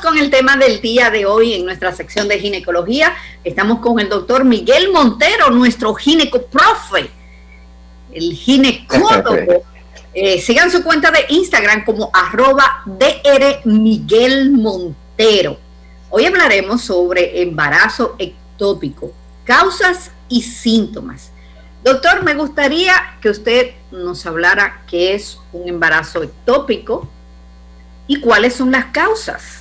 con el tema del día de hoy en nuestra sección de ginecología. Estamos con el doctor Miguel Montero, nuestro ginecoprofe, el ginecólogo. Sigan su cuenta de Instagram como @drmiguelmontero. Hoy hablaremos sobre embarazo ectópico, causas y síntomas. Doctor, me gustaría que usted nos hablara qué es un embarazo ectópico y cuáles son las causas.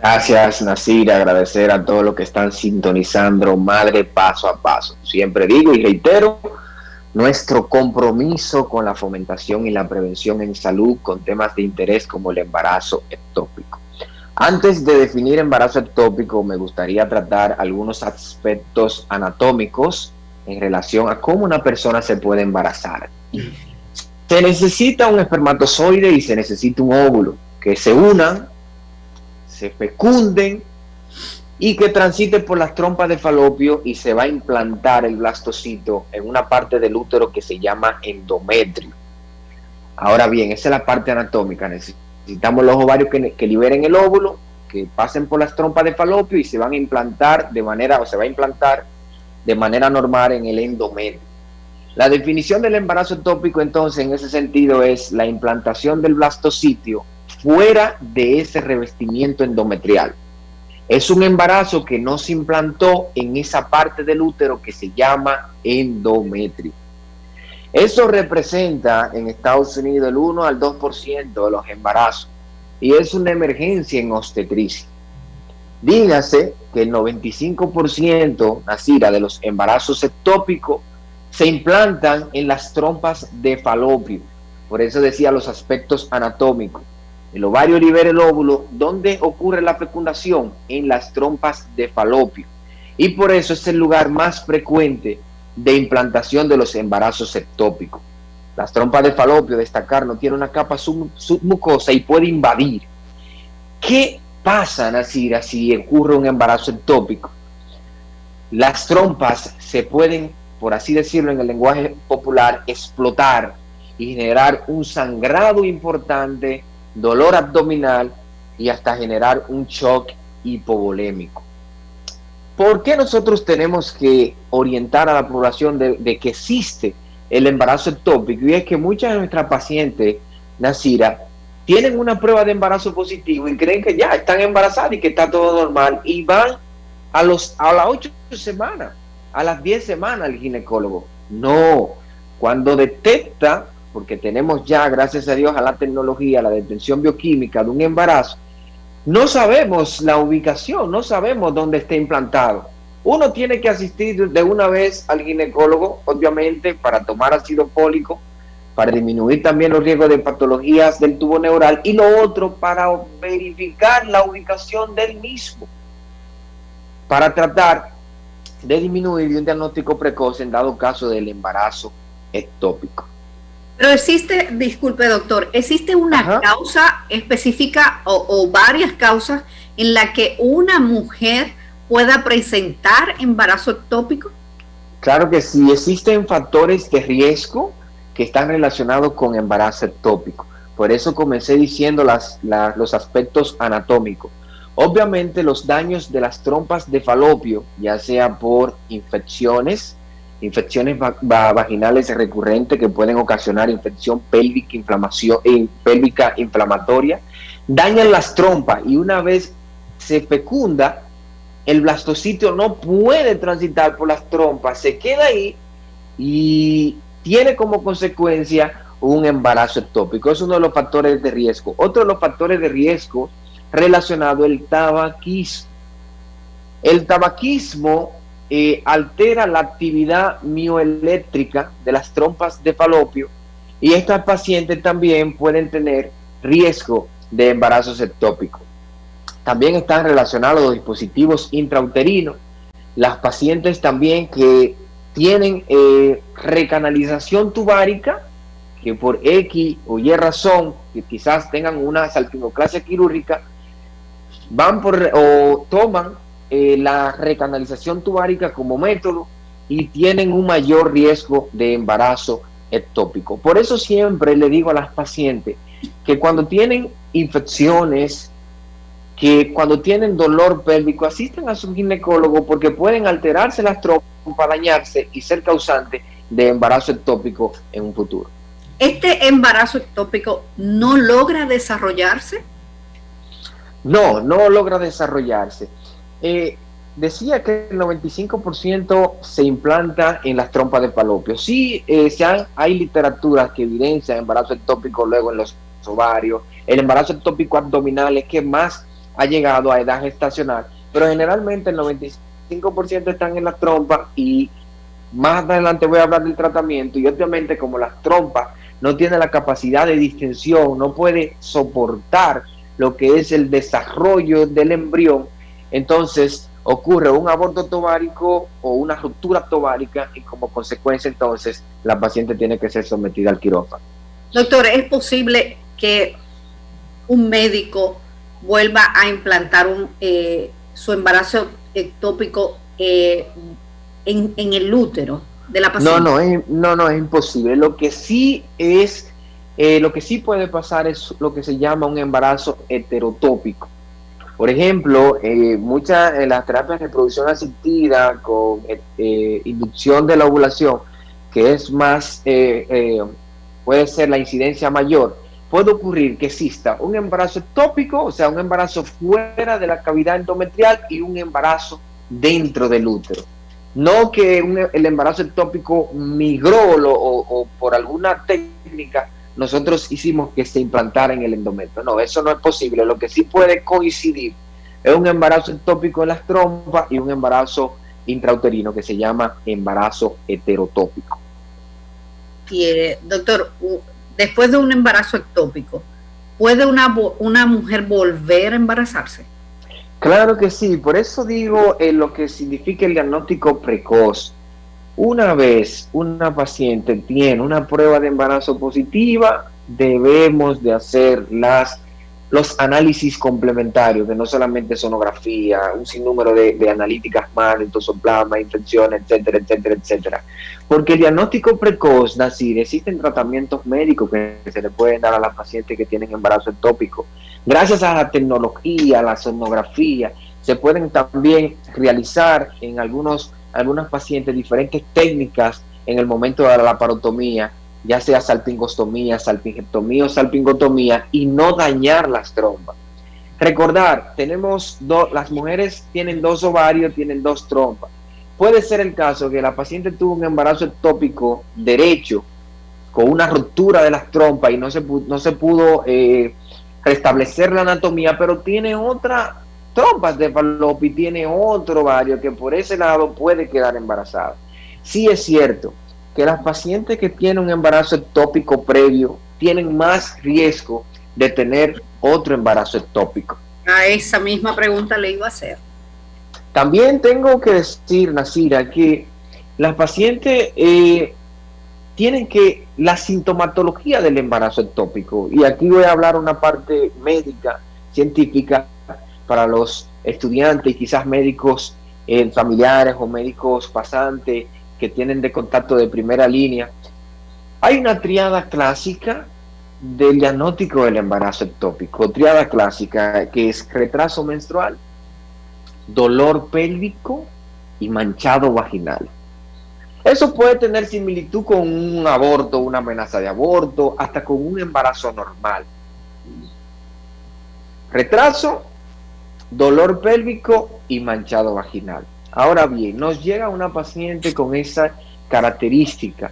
Gracias, Nasira. Agradecer a todos los que están sintonizando Madre Paso a Paso. Siempre digo y reitero nuestro compromiso con la fomentación y la prevención en salud con temas de interés como el embarazo ectópico. Antes de definir embarazo ectópico, me gustaría tratar algunos aspectos anatómicos en relación a cómo una persona se puede embarazar. Se necesita un espermatozoide y se necesita un óvulo que se unan, se fecunden y que transite por las trompas de falopio y se va a implantar el blastocito en una parte del útero que se llama endometrio. Ahora bien, esa es la parte anatómica. Necesitamos los ovarios que liberen el óvulo, que pasen por las trompas de falopio y se van a implantar de manera normal en el endometrio. La definición del embarazo ectópico, entonces, en ese sentido, es la implantación del blastocito fuera de ese revestimiento endometrial. Es un embarazo que no se implantó en esa parte del útero que se llama endometrio. Eso representa en Estados Unidos el 1 al 2% de los embarazos y es una emergencia en obstetricia. Dígase que el 95%, Nasira, de los embarazos ectópicos se implantan en las trompas de falopio. Por eso decía los aspectos anatómicos. El ovario libera el óvulo. ¿Dónde ocurre la fecundación? En las trompas de falopio. Y por eso es el lugar más frecuente de implantación de los embarazos ectópicos. Las trompas de falopio, destacar, no tiene una capa submucosa y puede invadir. ¿Qué pasa, Nasira, si ocurre un embarazo ectópico? Las trompas se pueden, por así decirlo en el lenguaje popular, explotar y generar un sangrado importante, dolor abdominal y hasta generar un shock hipovolémico. ¿Por qué nosotros tenemos que orientar a la población de que existe el embarazo ectópico? Y es que muchas de nuestras pacientes, Nasira, tienen una prueba de embarazo positivo y creen que ya están embarazadas y que está todo normal y van a las 8 semanas, a las 10 semanas al ginecólogo. No, cuando detecta, porque tenemos ya, gracias a Dios, a la tecnología, la detección bioquímica de un embarazo, no sabemos la ubicación, no sabemos dónde está implantado. Uno tiene que asistir de una vez al ginecólogo, obviamente, para tomar ácido fólico, para disminuir también los riesgos de patologías del tubo neural, y lo otro para verificar la ubicación del mismo, para tratar de disminuir un diagnóstico precoz en dado caso del embarazo ectópico. Pero existe, disculpe doctor, ¿existe una causa específica o varias causas en la que una mujer pueda presentar embarazo ectópico? Claro que sí, existen factores de riesgo que están relacionados con embarazo ectópico. Por eso comencé diciendo los aspectos anatómicos. Obviamente los daños de las trompas de falopio, ya sea por infecciones vaginales recurrentes que pueden ocasionar infección pélvica, pélvica inflamatoria, dañan las trompas y una vez se fecunda, el blastocito no puede transitar por las trompas, se queda ahí y tiene como consecuencia un embarazo ectópico. Es uno de los factores de riesgo. Otro de los factores de riesgo relacionado al tabaquismo. El tabaquismo altera la actividad mioeléctrica de las trompas de falopio y estas pacientes también pueden tener riesgo de embarazos ectópicos. También están relacionados los dispositivos intrauterinos. Las pacientes también que tienen recanalización tubárica, que por X o Y razón, que quizás tengan una salpingoclasia quirúrgica, toman la recanalización tubárica como método y tienen un mayor riesgo de embarazo ectópico. Por eso siempre le digo a las pacientes que cuando tienen infecciones que cuando tienen dolor pélvico asistan a su ginecólogo porque pueden alterarse las trompas, dañarse y ser causante de embarazo ectópico en un futuro. ¿Este embarazo ectópico no logra desarrollarse? No logra desarrollarse. Decía que el 95% se implanta en las trompas de falopio. Sí, hay literaturas que evidencian embarazo ectópico luego en los ovarios. El embarazo ectópico abdominal es que más ha llegado a edad gestacional, pero generalmente el 95% están en las trompas, y más adelante voy a hablar del tratamiento. Y obviamente, como las trompas no tienen la capacidad de distensión, no puede soportar lo que es el desarrollo del embrión, entonces ocurre un aborto továrico o una ruptura továrica, y como consecuencia entonces la paciente tiene que ser sometida al quirófano. Doctor, ¿es posible que un médico vuelva a implantar su embarazo ectópico en el útero de la paciente? No, es imposible. Lo que sí puede pasar es lo que se llama un embarazo heterotópico. Por ejemplo, muchas de las terapias de reproducción asistida con inducción de la ovulación, que es más, puede ser la incidencia mayor, puede ocurrir que exista un embarazo ectópico, o sea, un embarazo fuera de la cavidad endometrial, y un embarazo dentro del útero. No que el embarazo ectópico migró o por alguna técnica nosotros hicimos que se implantara en el endometrio. No, eso no es posible. Lo que sí puede coincidir es un embarazo ectópico en las trompas y un embarazo intrauterino que se llama embarazo heterotópico. Y doctor, después de un embarazo ectópico, ¿puede una mujer volver a embarazarse? Claro que sí, por eso digo lo que significa el diagnóstico precoz. Una vez una paciente tiene una prueba de embarazo positiva, debemos de hacer los análisis complementarios, que no solamente sonografía, un sinnúmero de analíticas más, entosoplasma, infecciones, etcétera, etcétera, etcétera. Porque el diagnóstico precoz, Nasir, existen tratamientos médicos que se le pueden dar a las pacientes que tienen embarazo ectópico. Gracias a la tecnología, a la sonografía, se pueden también realizar en algunas pacientes diferentes técnicas en el momento de la laparotomía, ya sea salpingostomía, salpingectomía o salpingotomía, y no dañar las trompas. Recordar, las mujeres tienen 2 ovarios, tienen 2 trompas. Puede ser el caso que la paciente tuvo un embarazo ectópico derecho con una ruptura de las trompas y no se pudo restablecer la anatomía, pero tiene otra trompas de falopio y tiene otro ovario que por ese lado puede quedar embarazada. Sí es cierto que las pacientes que tienen un embarazo ectópico previo tienen más riesgo de tener otro embarazo ectópico. A esa misma pregunta le iba a hacer. También tengo que decir, Nasira, que las pacientes tienen que la sintomatología del embarazo ectópico, y aquí voy a hablar una parte médica, científica, para los estudiantes y quizás médicos familiares o médicos pasantes que tienen de contacto de primera línea. Hay una triada clásica del diagnóstico del embarazo ectópico, triada clásica, que es retraso menstrual, dolor pélvico y manchado vaginal. Eso puede tener similitud con un aborto, una amenaza de aborto, hasta con un embarazo normal. Retraso, dolor pélvico y manchado vaginal. Ahora bien, nos llega una paciente con esa característica.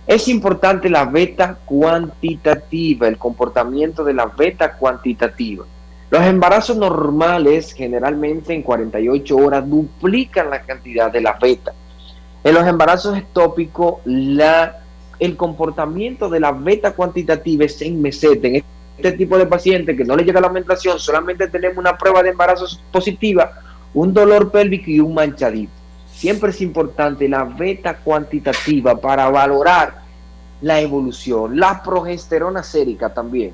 Es importante la beta cuantitativa, el comportamiento de la beta cuantitativa. Los embarazos normales, generalmente en 48 horas, duplican la cantidad de la beta. En los embarazos ectópicos, el comportamiento de la beta cuantitativa es en meseta. En este tipo de pacientes que no le llega la menstruación, solamente tenemos una prueba de embarazo positiva, un dolor pélvico y un manchadito. Siempre es importante la beta cuantitativa para valorar la evolución. La progesterona sérica también.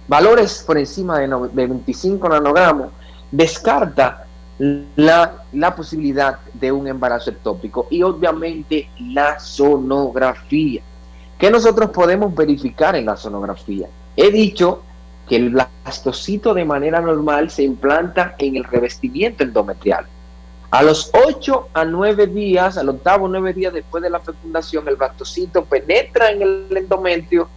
Valores por encima de 25 nanogramos descarta la posibilidad de un embarazo ectópico. Y obviamente la sonografía. ¿Qué nosotros podemos verificar en la sonografía? He dicho que el blastocito de manera normal se implanta en el revestimiento endometrial. A los 8 a 9 días, al octavo o 9 días después de la fecundación, el blastocito penetra en el endometrio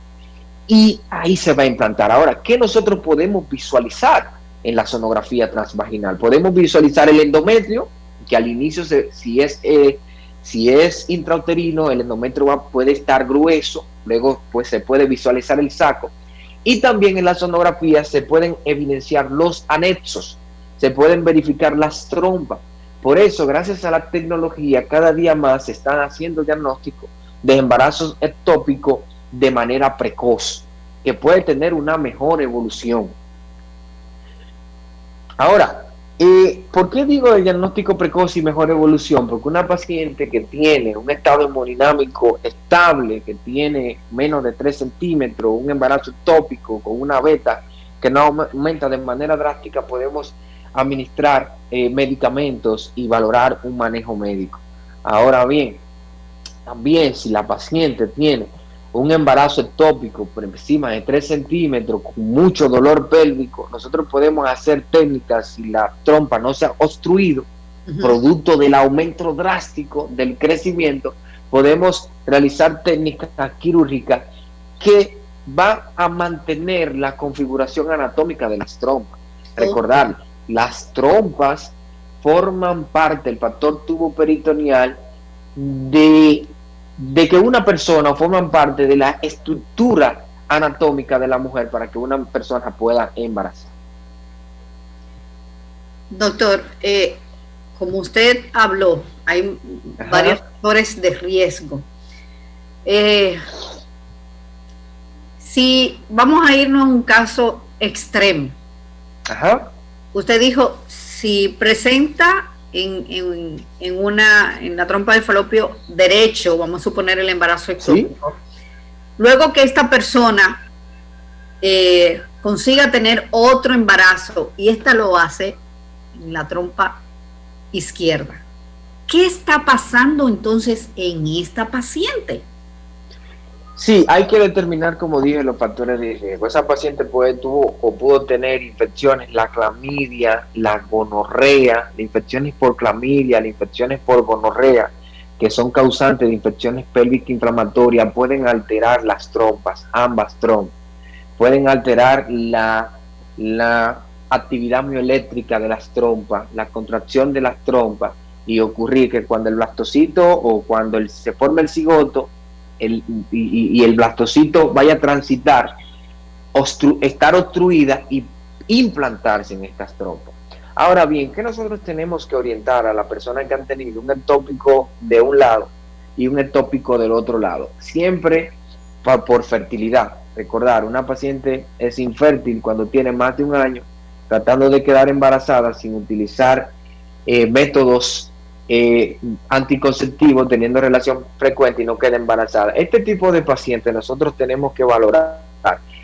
y ahí se va a implantar. Ahora, ¿qué nosotros podemos visualizar en la sonografía transvaginal? Podemos visualizar el endometrio, que al inicio, si es intrauterino, el endometrio puede estar grueso, luego pues se puede visualizar el saco, y también en la sonografía se pueden evidenciar los anexos, se pueden verificar las trompas. Por eso, gracias a la tecnología, cada día más se están haciendo diagnósticos de embarazos ectópicos de manera precoz, que puede tener una mejor evolución. Ahora, ¿por qué digo de diagnóstico precoz y mejor evolución? Porque una paciente que tiene un estado hemodinámico estable, que tiene menos de 3 centímetros, un embarazo ectópico con una beta que no aumenta de manera drástica, podemos administrar medicamentos y valorar un manejo médico. Ahora bien, también si la paciente tiene un embarazo ectópico por encima de 3 centímetros con mucho dolor pélvico, nosotros podemos hacer técnicas si la trompa no se ha obstruido, producto del aumento drástico del crecimiento, podemos realizar técnicas quirúrgicas que va a mantener la configuración anatómica de las trompas. Recordar, las trompas forman parte del factor tuboperitoneal de que una persona, forman parte de la estructura anatómica de la mujer para que una persona pueda embarazar. Doctor, como usted habló, hay varios factores de riesgo. Si vamos a irnos a un caso extremo, usted dijo, si presenta en la trompa del falopio derecho, vamos a suponer el embarazo ectópico, ¿sí? Luego que esta persona consiga tener otro embarazo y esta lo hace en la trompa izquierda, ¿qué está pasando entonces en esta paciente? Sí, hay que determinar, como dije, los factores de riesgo. Esa paciente pudo tener infecciones, la clamidia, la gonorrea, las infecciones por clamidia, las infecciones por gonorrea, que son causantes de infecciones pélvicas inflamatorias, pueden alterar las trompas, ambas trompas. Pueden alterar la actividad mioeléctrica de las trompas, la contracción de las trompas, y ocurrir que cuando el blastocito o cuando se forma el cigoto, y el blastocito vaya a transitar, estar obstruida y implantarse en estas trompas. Ahora bien, ¿qué nosotros tenemos que orientar a la persona que han tenido un ectópico de un lado y un ectópico del otro lado? Siempre por fertilidad. Recordar, una paciente es infértil cuando tiene más de un año, tratando de quedar embarazada sin utilizar métodos anticonceptivos, teniendo relación frecuente y no queda embarazada. Este tipo de pacientes nosotros tenemos que valorar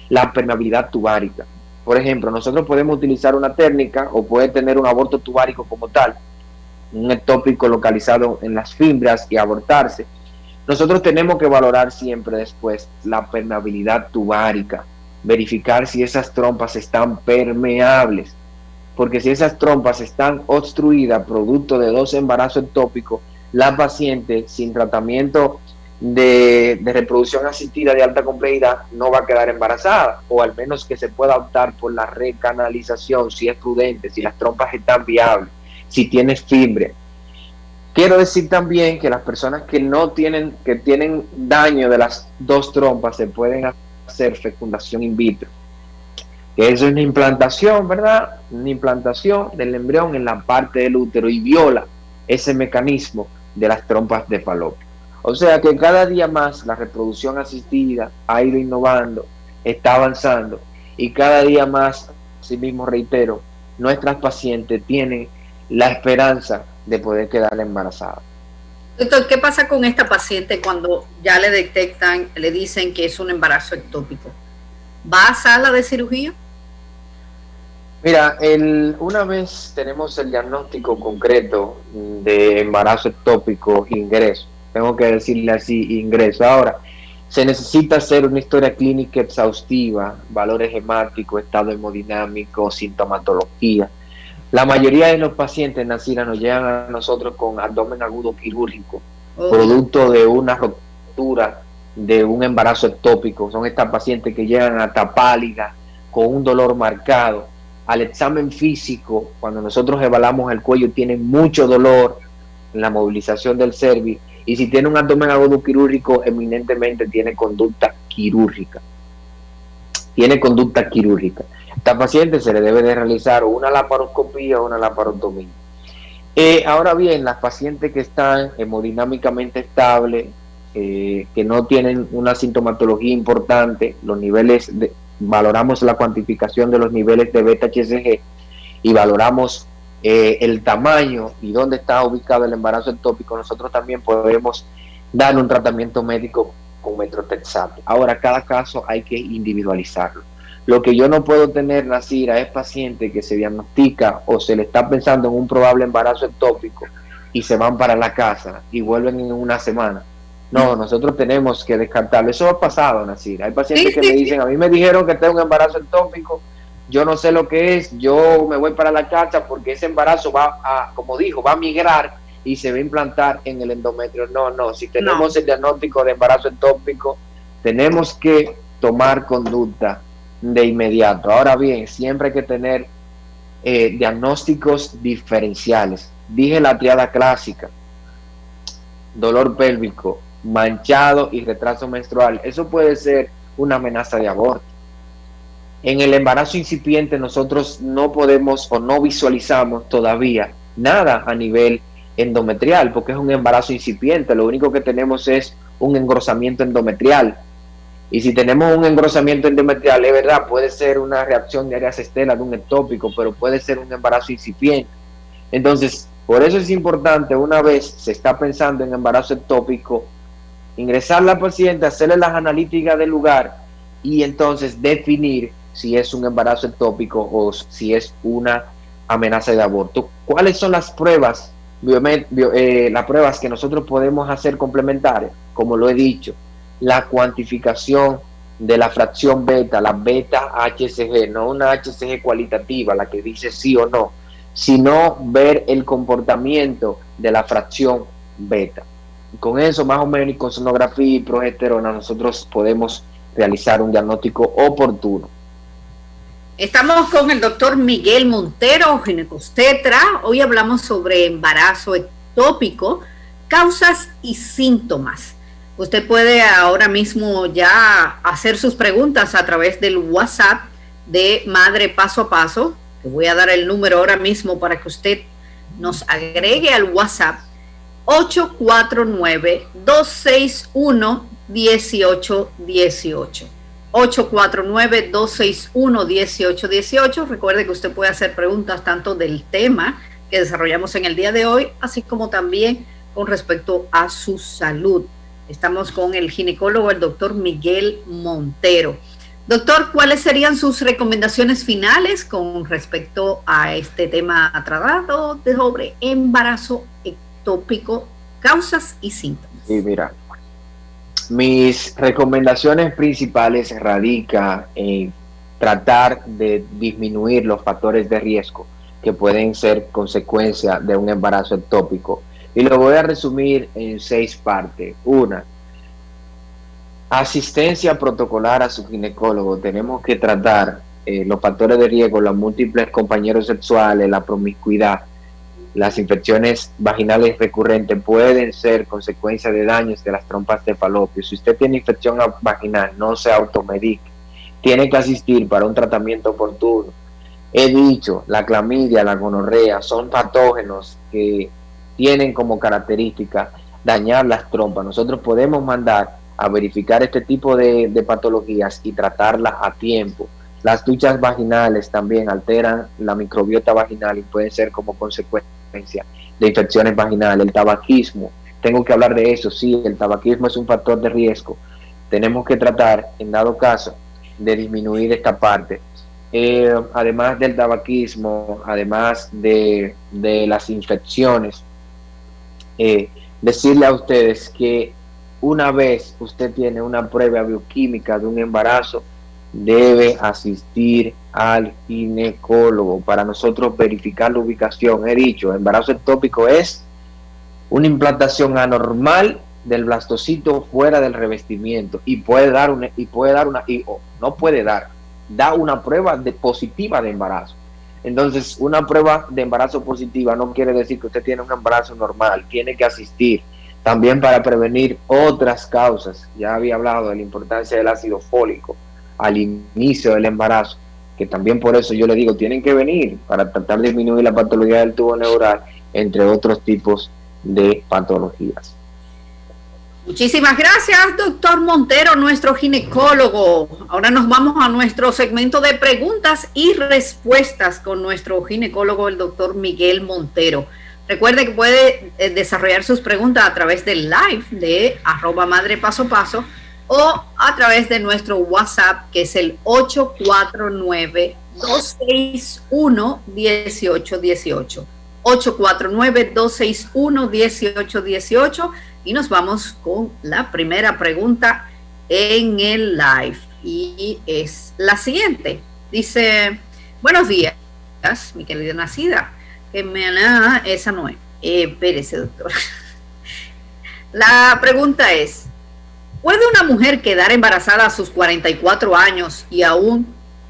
la permeabilidad tubárica. Por ejemplo, nosotros podemos utilizar una técnica o puede tener un aborto tubárico como tal, un ectópico localizado en las fibras y abortarse. Nosotros tenemos que valorar siempre después la permeabilidad tubárica, verificar si esas trompas están permeables, porque si esas trompas están obstruidas producto de 2 embarazos ectópicos, la paciente sin tratamiento de reproducción asistida de alta complejidad no va a quedar embarazada, o al menos que se pueda optar por la recanalización si es prudente, si las trompas están viables, si tiene fibra. Quiero decir también que las personas que tienen daño de las 2 trompas se pueden hacer fecundación in vitro. Eso es una implantación, ¿verdad? Una implantación del embrión en la parte del útero y viola ese mecanismo de las trompas de falopio. O sea que cada día más la reproducción asistida ha ido innovando, está avanzando, y cada día más, así mismo reitero, nuestras pacientes tienen la esperanza de poder quedar embarazadas. Doctor, ¿qué pasa con esta paciente cuando ya le detectan, le dicen que es un embarazo ectópico? ¿Va a sala de cirugía? Mira, una vez tenemos el diagnóstico concreto de embarazo ectópico, ingreso. Tengo que decirle así, ingreso. Ahora, Se necesita hacer una historia clínica exhaustiva, valores hemáticos, estado hemodinámico, sintomatología. La mayoría de los pacientes, Nacira, nos llegan a nosotros con abdomen agudo quirúrgico, producto de una ruptura de un embarazo ectópico. Son estas pacientes que llegan hasta pálidas, con un dolor marcado. Al examen físico, cuando nosotros evaluamos el cuello, tienen mucho dolor en la movilización del cervix, y si tiene un abdomen agudo quirúrgico, eminentemente tiene conducta quirúrgica. Tiene conducta quirúrgica. A esta paciente se le debe de realizar una laparoscopía o una laparotomía. Ahora bien, las pacientes que están hemodinámicamente estables, que no tienen una sintomatología importante, los niveles valoramos la cuantificación de los niveles de beta-HCG y valoramos el tamaño y dónde está ubicado el embarazo ectópico. Nosotros también podemos dar un tratamiento médico con metotrexato. Ahora, cada caso hay que individualizarlo. Lo que yo no puedo tener, Nacira, es paciente que se diagnostica o se le está pensando en un probable embarazo ectópico y se van para la casa y vuelven en una semana. No, nosotros tenemos que descartarlo. Eso ha pasado, Nacira. Hay pacientes que me dicen, a mí me dijeron que tengo un embarazo ectópico, yo no sé lo que es, yo me voy para la casa porque ese embarazo va a, como dijo, va a migrar y se va a implantar en el endometrio. No, si tenemos el diagnóstico de embarazo ectópico, tenemos que tomar conducta de inmediato. Ahora bien, siempre hay que tener diagnósticos diferenciales. Dije la triada clásica: dolor pélvico, manchado y retraso menstrual. Eso puede ser una amenaza de aborto. En el embarazo incipiente nosotros no podemos o no visualizamos todavía nada a nivel endometrial, porque es un embarazo incipiente. Lo único que tenemos es un engrosamiento endometrial. Y si tenemos un engrosamiento endometrial, es verdad, puede ser una reacción de áreas estelas de un ectópico, pero puede ser un embarazo incipiente. Entonces, por eso es importante, una vez se está pensando en embarazo ectópico, ingresar a la paciente, hacerle las analíticas del lugar y entonces definir si es un embarazo ectópico o si es una amenaza de aborto. ¿Cuáles son las pruebas, las pruebas que nosotros podemos hacer complementarias? Como lo he dicho, la cuantificación de la fracción beta, la beta-HCG, no una HCG cualitativa, la que dice sí o no, sino ver el comportamiento de la fracción beta. Con eso, más o menos, y con sonografía y progesterona, nosotros podemos realizar un diagnóstico oportuno. Estamos con el doctor Miguel Montero, ginecobstetra. Hoy hablamos sobre embarazo ectópico, causas y síntomas. Usted puede ahora mismo ya hacer sus preguntas a través del WhatsApp de Madre Paso a Paso. Te voy a dar el número ahora mismo para que usted nos agregue al WhatsApp: 849-261-1818. 849-261-1818. Recuerde que usted puede hacer preguntas tanto del tema que desarrollamos en el día de hoy, así como también con respecto a su salud. Estamos con el ginecólogo, el doctor Miguel Montero. Doctor, ¿cuáles serían sus recomendaciones finales con respecto a este tema tratado sobre embarazo ectópico, causas y síntomas? Sí, mira, mis recomendaciones principales radican en tratar de disminuir los factores de riesgo que pueden ser consecuencia de un embarazo ectópico. Y lo voy a resumir en 6 partes. 1. Asistencia protocolar a su ginecólogo. Tenemos que tratar los factores de riesgo, los múltiples compañeros sexuales, la promiscuidad. Las infecciones vaginales recurrentes pueden ser consecuencia de daños de las trompas de falopio. Si usted tiene infección vaginal, no se automedique. Tiene que asistir para un tratamiento oportuno. He dicho, la clamidia, la gonorrea son patógenos que tienen como característica dañar las trompas. Nosotros podemos mandar a verificar este tipo de patologías y tratarlas a tiempo. Las duchas vaginales también alteran la microbiota vaginal y pueden ser como consecuencia de infecciones vaginales. El tabaquismo, tengo que hablar de eso, sí, el tabaquismo es un factor de riesgo. Tenemos que tratar, en dado caso, de disminuir esta parte. Además del tabaquismo, además de las infecciones, decirle a ustedes que una vez usted tiene una prueba bioquímica de un embarazo, debe asistir al ginecólogo para nosotros verificar la ubicación. He dicho, embarazo ectópico es una implantación anormal del blastocito fuera del revestimiento y da una prueba positiva de embarazo. Entonces, una prueba de embarazo positiva no quiere decir que usted tiene un embarazo normal, tiene que asistir también para prevenir otras causas. Ya había hablado de la importancia del ácido fólico al inicio del embarazo, que también por eso yo le digo, tienen que venir para tratar de disminuir la patología del tubo neural, entre otros tipos de patologías. Muchísimas gracias, doctor Montero, nuestro ginecólogo. Ahora nos vamos a nuestro segmento de preguntas y respuestas con nuestro ginecólogo, el doctor Miguel Montero. Recuerde que puede desarrollar sus preguntas a través del live de @madrepasopaso o a través de nuestro WhatsApp, que es el 849-261-1818. 849-261-1818. Y nos vamos con la primera pregunta en el live. Y es la siguiente. Dice, buenos días, mi querida Nacida. Esa no es. Espérese, doctor. La pregunta es, ¿puede una mujer quedar embarazada a sus 44 años y aún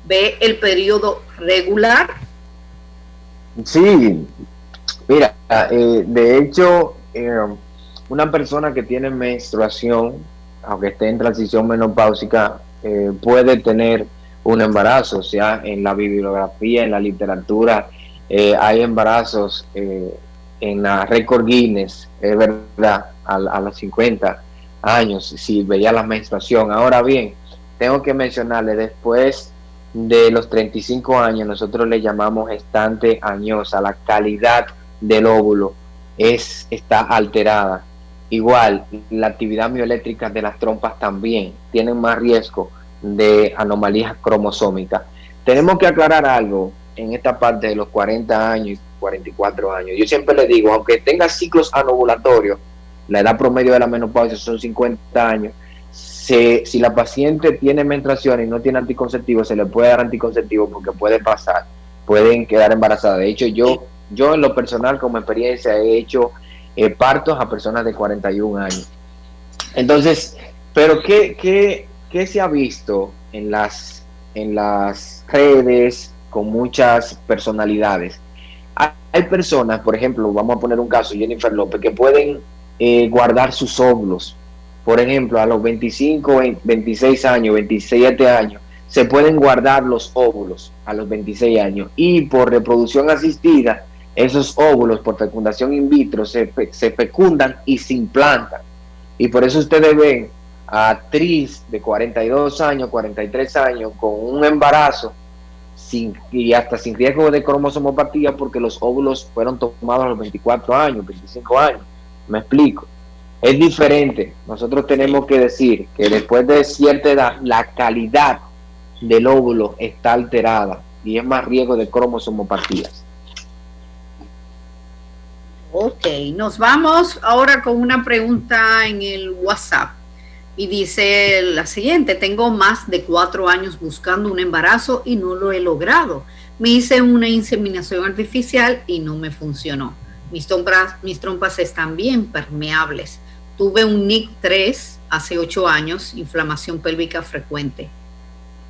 ve el periodo regular? Sí, mira, de hecho, una persona que tiene menstruación, aunque esté en transición menopáusica, puede tener un embarazo. O sea, en la bibliografía, en la literatura, hay embarazos en la récord Guinness, es verdad, a los 50 años, si veía la menstruación. Ahora bien, tengo que mencionarle, después de los 35 años, nosotros le llamamos gestante añosa. La calidad del óvulo está alterada. Igual, la actividad mioeléctrica de las trompas también tienen más riesgo de anomalías cromosómicas. Tenemos que aclarar algo en esta parte de los 40 años y 44 años. Yo siempre le digo, aunque tenga ciclos anovulatorios, la edad promedio de la menopausia son 50 años, si la paciente tiene menstruación y no tiene anticonceptivo, se le puede dar anticonceptivo porque puede pasar, pueden quedar embarazadas. De hecho, yo en lo personal, como experiencia, he hecho partos a personas de 41 años. Entonces, pero ¿qué se ha visto en las redes con muchas personalidades? Hay personas, por ejemplo, vamos a poner un caso, Jennifer López, que pueden guardar sus óvulos. Por ejemplo, a los 25, 26 años, 27 años, se pueden guardar los óvulos a los 26 años. Y por reproducción asistida, esos óvulos por fecundación in vitro se fecundan y se implantan. Y por eso ustedes ven a actriz de 42 años, 43 años, con un embarazo y hasta sin riesgo de cromosomopatía, porque los óvulos fueron tomados a los 24 años, 25 años. Me explico. Es diferente. Nosotros tenemos que decir que después de cierta edad, la calidad del óvulo está alterada y es más riesgo de cromosomopatías. Ok, nos vamos ahora con una pregunta en el WhatsApp y dice la siguiente: tengo más de 4 años buscando un embarazo y no lo he logrado. Me hice una inseminación artificial y no me funcionó. Mis trompas están bien permeables. Tuve un NIC3 hace 8 años, inflamación pélvica frecuente.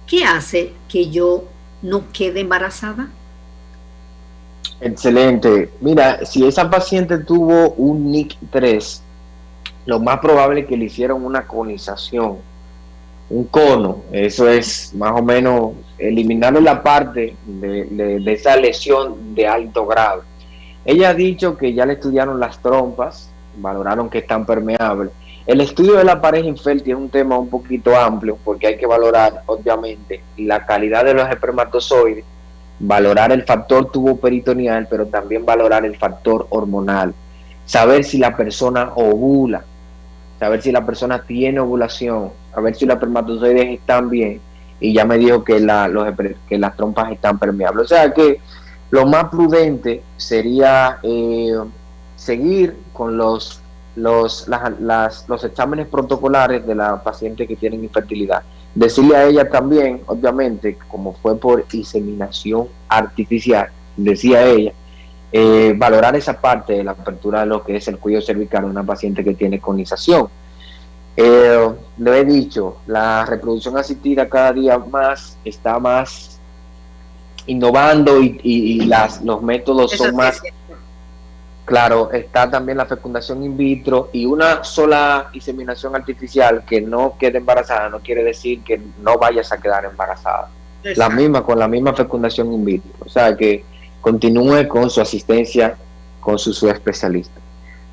¿Qué hace que yo no quede embarazada? Excelente. Mira, si esa paciente tuvo un NIC3, lo más probable es que le hicieron una conización, un cono. Eso es más o menos eliminarle la parte de esa lesión de alto grado. Ella ha dicho que ya le estudiaron las trompas, valoraron que están permeables. El estudio de la pareja infértil es un tema un poquito amplio, porque hay que valorar, obviamente, la calidad de los espermatozoides, valorar el factor tuboperitoneal, pero también valorar el factor hormonal, saber si la persona ovula, saber si la persona tiene ovulación, a ver si los espermatozoides están bien, y ya me dijo que las trompas están permeables. O sea que lo más prudente sería seguir con los los exámenes protocolares de la paciente que tienen infertilidad. Decirle a ella también, obviamente, como fue por inseminación artificial, decía ella, valorar esa parte de la apertura de lo que es el cuello cervical de una paciente que tiene conización. Le he dicho, la reproducción asistida cada día más está más innovando y los métodos son más... Claro, está también la fecundación in vitro, y una sola inseminación artificial que no quede embarazada no quiere decir que no vayas a quedar embarazada. Exacto. Con la misma fecundación in vitro. O sea, que continúe con su asistencia con su especialista.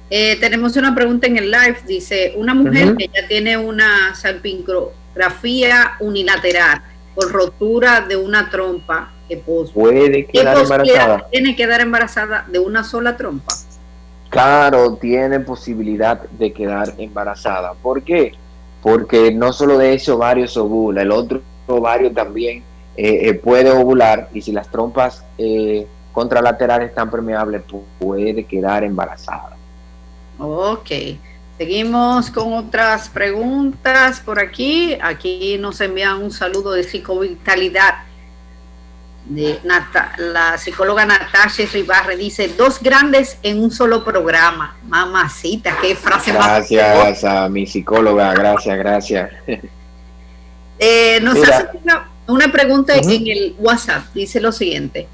Tenemos una pregunta en el live, dice, una mujer que ya tiene una salpingografía unilateral por rotura de una trompa, ¿puede quedar embarazada? ¿Tiene que quedar embarazada de una sola trompa? Claro, tiene posibilidad de quedar embarazada. ¿Por qué? Porque no solo de ese ovario se ovula, el otro ovario también puede ovular, y si las trompas contralaterales están permeables, puede quedar embarazada. Ok, seguimos con otras preguntas por aquí. Aquí nos envían un saludo de Psicovitalidad. De la psicóloga Natasha Ribarre dice, 2 grandes en un solo programa. Mamacita, qué frase más. Gracias a mi psicóloga, gracias. Nos hace una pregunta en el WhatsApp, dice lo siguiente.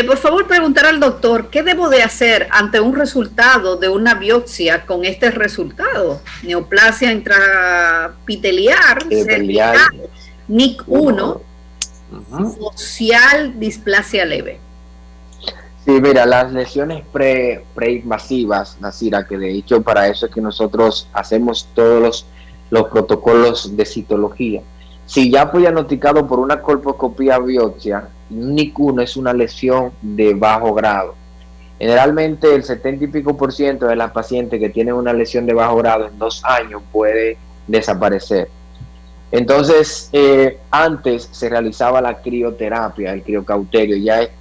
Por favor, preguntar al doctor, ¿qué debo de hacer ante un resultado de una biopsia con este resultado? Neoplasia intrapiteliar, cervical, NIC1, social displasia leve. Sí, mira, las lesiones preinvasivas, Nasira, que de hecho para eso es que nosotros hacemos todos los protocolos de citología. Si ya fue diagnosticado por una colposcopía biopsia, NIC1 es una lesión de bajo grado. Generalmente el 70 y pico % de las pacientes que tienen una lesión de bajo grado en 2 años puede desaparecer. Entonces, antes se realizaba la crioterapia, el criocauterio.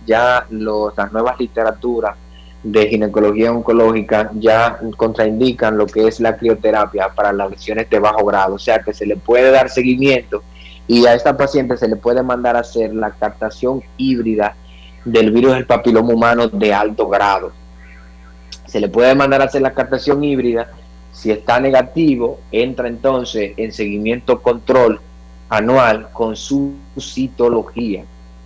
Ya las nuevas literaturas de ginecología oncológica ya contraindican lo que es la crioterapia para las lesiones de bajo grado. O sea que se le puede dar seguimiento, y a esta paciente se le puede mandar a hacer la captación híbrida del virus del papiloma humano de alto grado. Se le puede mandar a hacer la captación híbrida. Si está negativo, entra entonces en seguimiento control anual con su citología.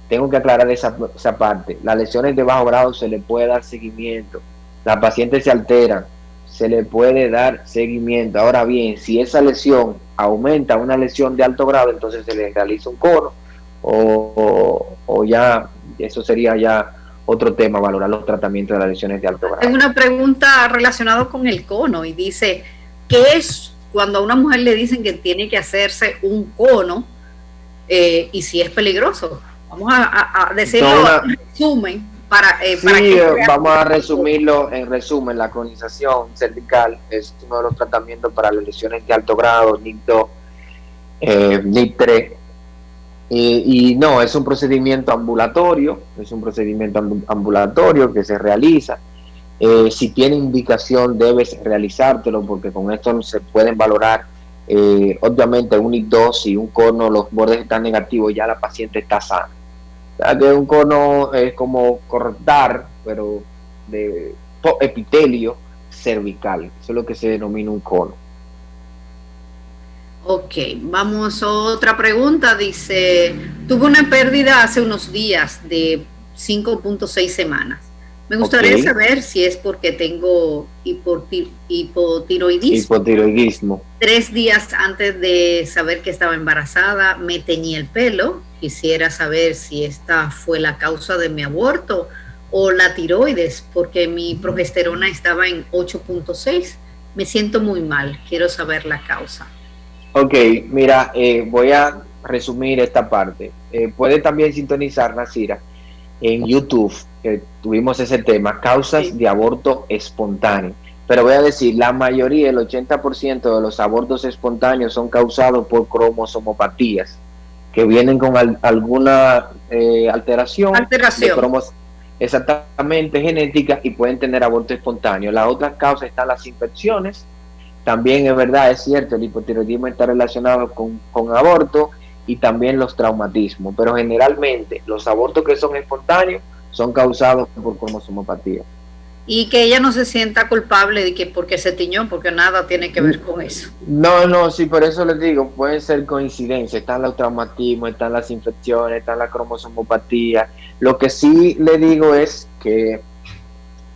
Tengo que aclarar esa parte. Las lesiones de bajo grado se le puede dar seguimiento. Las pacientes se alteran, se le puede dar seguimiento. Ahora bien, si esa lesión aumenta a una lesión de alto grado, entonces se le realiza un cono, o ya, eso sería ya otro tema, valorar los tratamientos de las lesiones de alto grado. Tengo una pregunta relacionada con el cono, y dice, ¿qué es cuando a una mujer le dicen que tiene que hacerse un cono, y si es peligroso? Vamos a decirlo en resumen. Vamos a resumirlo en resumen. La conización cervical es uno de los tratamientos para las lesiones de alto grado, NIC2, NIC3, y no, es un procedimiento ambulatorio, que se realiza. Si tiene indicación, debes realizártelo, porque con esto se pueden valorar, obviamente, un NIC2. Si un cono, los bordes están negativos, ya la paciente está sana. O sea, que un cono es como cortar, pero de epitelio cervical. Eso es lo que se denomina un cono. Ok, vamos a otra pregunta. Dice, tuve una pérdida hace unos días de 5.6 semanas. Me gustaría saber si es porque tengo hipotiroidismo. 3 días antes de saber que estaba embarazada, me teñí el pelo. Quisiera saber si esta fue la causa de mi aborto o la tiroides, porque mi progesterona estaba en 8.6. Me siento muy mal. Quiero saber la causa. Ok, mira, voy a resumir esta parte. Puede también sintonizar, Nasira, en YouTube, que tuvimos ese tema, causas de aborto espontáneo. Pero voy a decir, la mayoría, el 80% de los abortos espontáneos son causados por cromosomopatías, que vienen con alguna alteración. exactamente genética y pueden tener aborto espontáneo. Las otras causas están las infecciones. También es verdad, es cierto, el hipotiroidismo está relacionado con aborto y también los traumatismos, pero generalmente los abortos que son espontáneos son causados por cromosomopatía. Y que ella no se sienta culpable de que porque se tiñó, porque nada tiene que ver con eso. No, sí, por eso les digo, pueden ser coincidencias, están los traumatismos, están las infecciones, están la cromosomopatía. Lo que sí le digo es que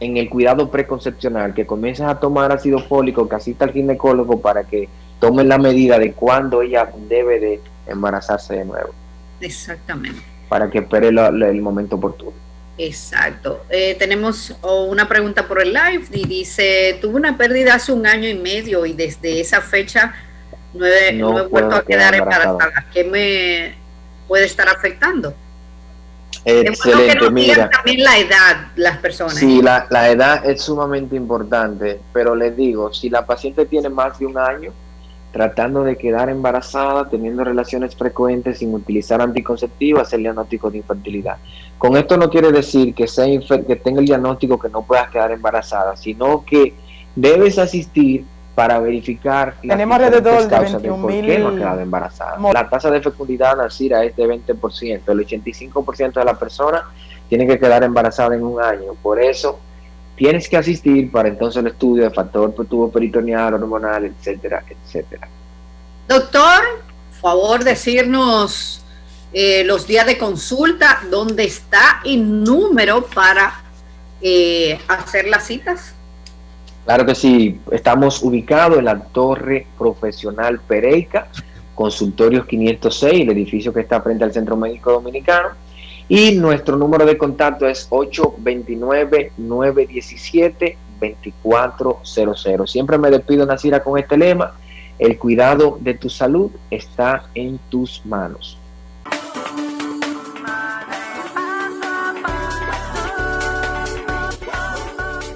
en el cuidado preconcepcional, que comiences a tomar ácido fólico, que asista al ginecólogo para que tomen la medida de cuándo ella debe de embarazarse de nuevo. Exactamente. Para que espere el momento oportuno. Exacto. Tenemos una pregunta por el live y dice, tuve una pérdida hace 1 año y medio y desde esa fecha no he vuelto a quedar embarazada. ¿Qué me puede estar afectando? Excelente, que mira. También la edad, las personas. Sí, la edad es sumamente importante, pero les digo, si la paciente tiene más de 1 año, tratando de quedar embarazada, teniendo relaciones frecuentes sin utilizar anticonceptivos, es el diagnóstico de infertilidad. Con esto no quiere decir que tenga el diagnóstico que no puedas quedar embarazada, sino que debes asistir para verificar las alrededor de causas de por qué no ha quedado embarazada. La tasa de fecundidad nacida es de 20%, el 85% de las personas tienen que quedar embarazadas en 1 año, por eso tienes que asistir para entonces el estudio de factor tubo-peritoneal, hormonal, etcétera, etcétera. Doctor, por favor decirnos los días de consulta, dónde está el número para hacer las citas. Claro que sí, estamos ubicados en la Torre Profesional Pereica, Consultorios 506, el edificio que está frente al Centro Médico Dominicano. Y nuestro número de contacto es 829-917-2400. Siempre me despido, Nacira, con este lema: el cuidado de tu salud está en tus manos.